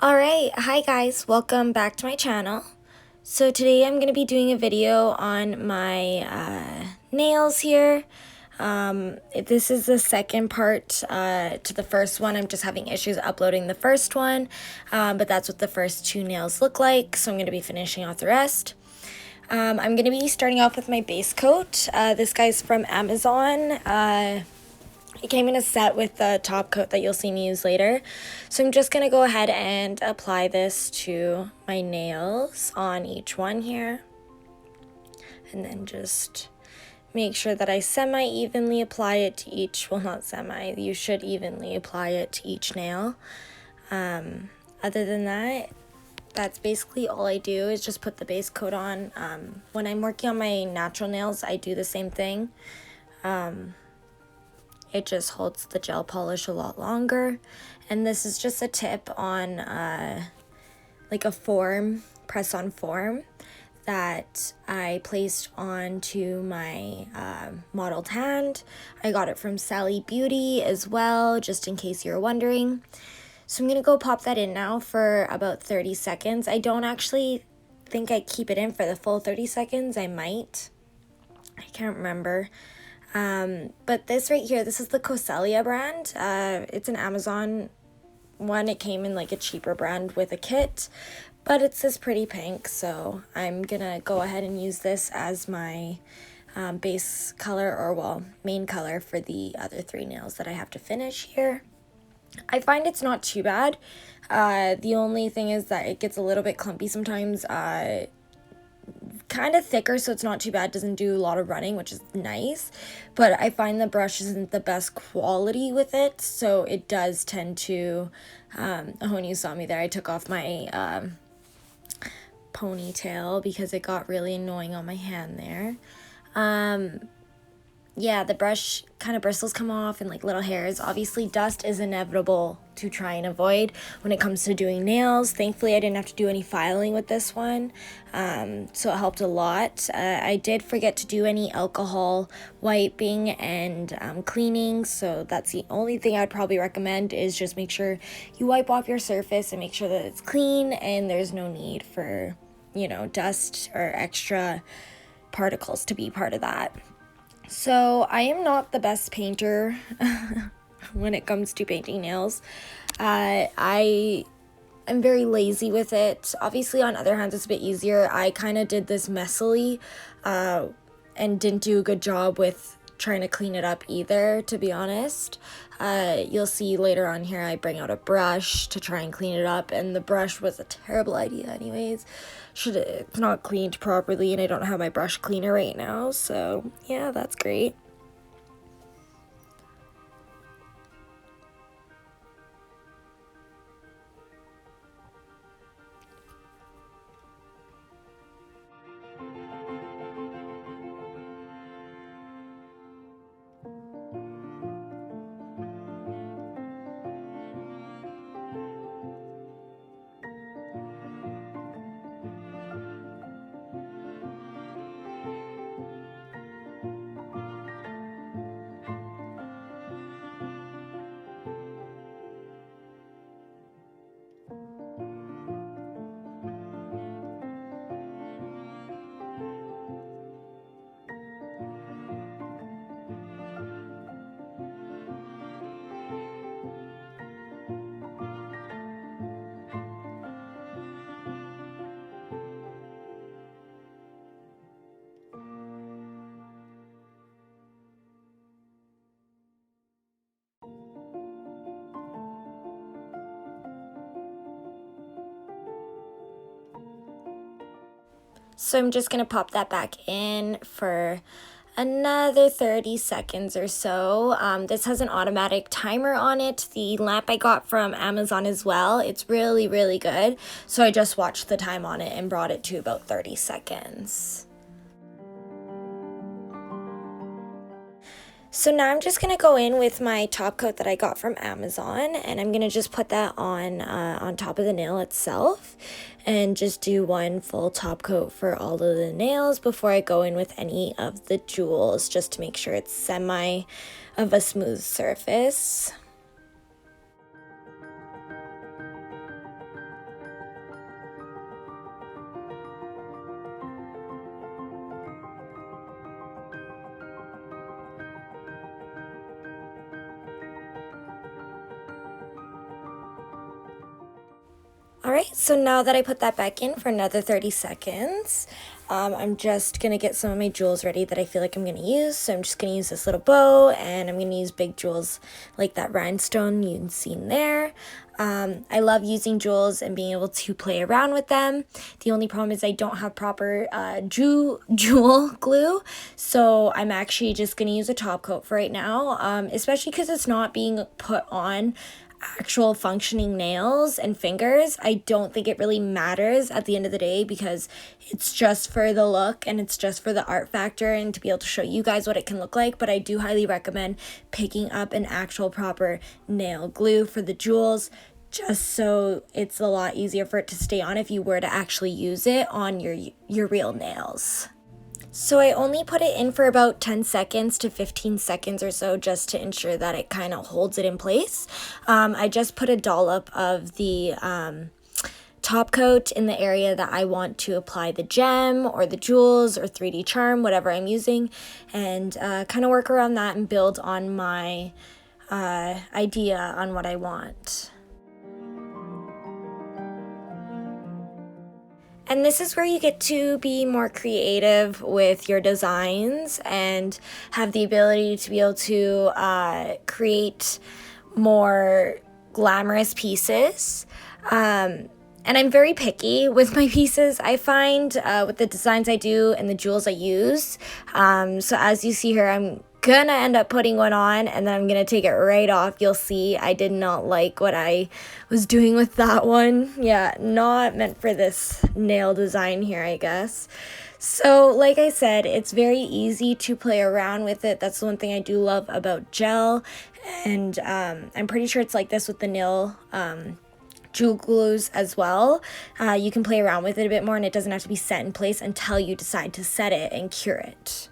Alright, hi guys, welcome back to my channel. So today I'm going to be doing a video on my nails here. This is the second part to the first one. I'm just having issues uploading the first one, but that's what the first two nails look like, so I'm going to be finishing off the rest. I'm going to be starting off with my base coat. This guy's from Amazon. It came in a set with the top coat that you'll see me use later. So I'm just going to go ahead and apply this to my nails on each one here. And then just make sure that I semi-evenly apply it to each, well, not semi, you should evenly apply it to each nail. Other than that, that's basically all I do is just put the base coat on. When I'm working on my natural nails, I do the same thing. It just holds the gel polish a lot longer. And this is just a tip on like a form, press-on form that I placed onto my modeled hand. I got it from Sally Beauty as well, just in case you're wondering. So I'm going to go pop that in now for about 30 seconds. I don't actually think I keep it in for the full 30 seconds. I might. I can't remember. But this right here, this is the Coselia brand. It's an Amazon one. It came in like a cheaper brand with a kit, but it's this pretty pink, so I'm gonna go ahead and use this as my base color, or well, main color for the other three nails that I have to finish here. I find it's not too bad. The only thing is that it gets a little bit clumpy sometimes. Kind of thicker, so it's not too bad. Doesn't do a lot of running, which is nice, but I find the brush isn't the best quality with it, so it does tend to when you saw me there, I took off my ponytail because it got really annoying on my hand there. Yeah, the brush kind of bristles come off and like little hairs. Obviously, dust is inevitable to try and avoid when it comes to doing nails. Thankfully, I didn't have to do any filing with this one, so it helped a lot. I did forget to do any alcohol wiping and cleaning, so that's the only thing I'd probably recommend is just make sure you wipe off your surface and make sure that it's clean and there's no need for, you know, dust or extra particles to be part of that. So I am not the best painter when it comes to painting nails. I am very lazy with it. Obviously, on other hands, it's a bit easier. I kind of did this messily and didn't do a good job with trying to clean it up either, to be honest. You'll see later on here I bring out a brush to try and clean it up, and the brush was a terrible idea anyways. It's not cleaned properly, and I don't have my brush cleaner right now, so yeah, that's great. So I'm just gonna pop that back in for another 30 seconds or so. This has an automatic timer on it. The lamp I got from Amazon as well. It's really, really good. So I just watched the time on it and brought it to about 30 seconds. So now I'm just gonna go in with my top coat that I got from Amazon, and I'm gonna just put that on top of the nail itself, and just do one full top coat for all of the nails before I go in with any of the jewels, just to make sure it's semi of a smooth surface. Alright, so now that I put that back in for another 30 seconds, I'm just going to get some of my jewels ready that I feel like I'm going to use. So I'm just going to use this little bow, and I'm going to use big jewels like that rhinestone you can see in there. I love using jewels and being able to play around with them. The only problem is I don't have proper jewel glue, so I'm actually just going to use a top coat for right now, especially because it's not being put on actual functioning nails and fingers. I don't think it really matters at the end of the day because it's just for the look and it's just for the art factor and to be able to show you guys what it can look like. But I do highly recommend picking up an actual proper nail glue for the jewels, just so it's a lot easier for it to stay on if you were to actually use it on your real nails. So I only put it in for about 10 seconds to 15 seconds or so just to ensure that it kind of holds it in place. I just put a dollop of the top coat in the area that I want to apply the gem or the jewels or 3D charm, whatever I'm using, and kind of work around that and build on my idea on what I want. And this is where you get to be more creative with your designs and have the ability to be able to create more glamorous pieces. And I'm very picky with my pieces, I find, with the designs I do and the jewels I use. So as you see here, I'm gonna end up putting one on and then I'm gonna take it right off. You'll see I did not like what I was doing with that one. Yeah, not meant for this nail design here, I guess. So like I said, it's very easy to play around with it. That's the one thing I do love about gel, and I'm pretty sure it's like this with the nail jewel glues as well. You can play around with it a bit more and it doesn't have to be set in place until you decide to set it and cure it.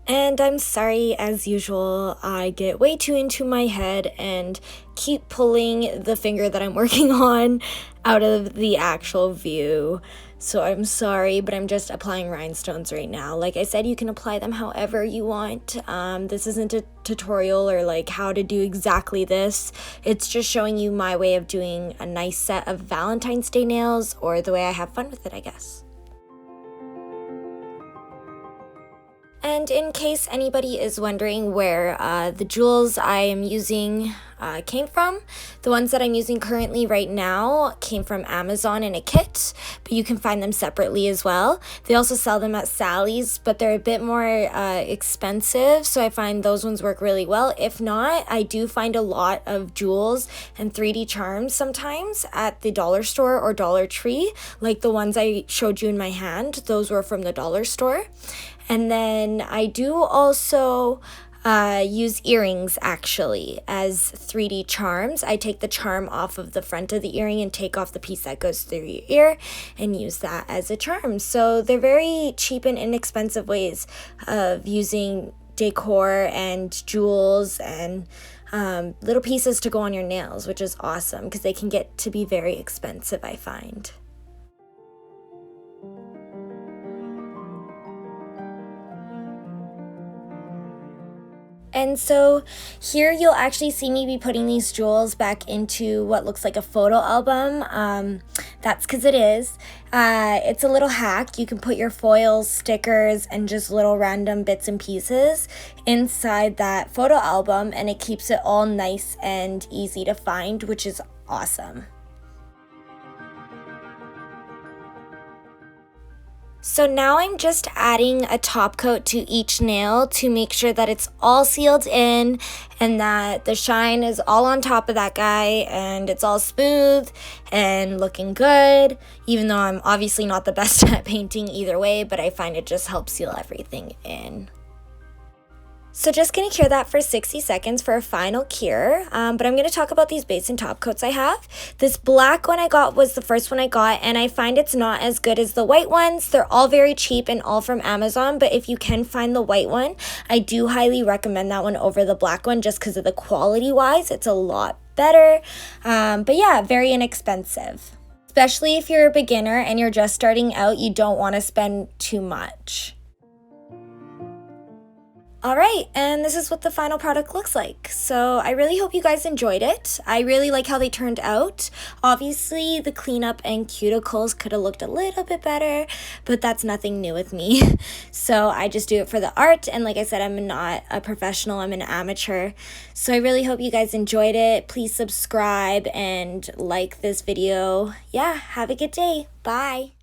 And I'm sorry, as usual, I get way too into my head and keep pulling the finger that I'm working on out of the actual view. So I'm sorry, but I'm just applying rhinestones right now. Like I said, you can apply them however you want. This isn't a tutorial or like how to do exactly this. It's just showing you my way of doing a nice set of Valentine's Day nails, or the way I have fun with it, I guess. And in case anybody is wondering where the jewels I am using came from, the ones that I'm using currently right now came from Amazon in a kit, but you can find them separately as well. They also sell them at Sally's, but they're a bit more expensive, so I find those ones work really well. If not, I do find a lot of jewels and 3D charms sometimes at the dollar store or Dollar Tree, like the ones I showed you in my hand. Those were from the dollar store. And then I do also use earrings actually as 3D charms. I take the charm off of the front of the earring and take off the piece that goes through your ear and use that as a charm. So they're very cheap and inexpensive ways of using decor and jewels and little pieces to go on your nails, which is awesome because they can get to be very expensive, I find. And so here you'll actually see me be putting these jewels back into what looks like a photo album. That's because it is. It's a little hack. You can put your foils, stickers, and just little random bits and pieces inside that photo album, and it keeps it all nice and easy to find, which is awesome. So now I'm just adding a top coat to each nail to make sure that it's all sealed in and that the shine is all on top of that guy and it's all smooth and looking good, even though I'm obviously not the best at painting either way, but I find it just helps seal everything in. So just going to cure that for 60 seconds for a final cure, but I'm going to talk about these base and top coats I have. This black one I got was the first one I got, and I find it's not as good as the white ones. They're all very cheap and all from Amazon, but if you can find the white one, I do highly recommend that one over the black one just because of the quality-wise. It's a lot better, but yeah, very inexpensive. Especially if you're a beginner and you're just starting out, you don't want to spend too much. Alright, and this is what the final product looks like. So I really hope you guys enjoyed it. I really like how they turned out. Obviously, the cleanup and cuticles could have looked a little bit better, but that's nothing new with me. So I just do it for the art, and like I said, I'm not a professional, I'm an amateur. So I really hope you guys enjoyed it. Please subscribe and like this video. Yeah, have a good day. Bye.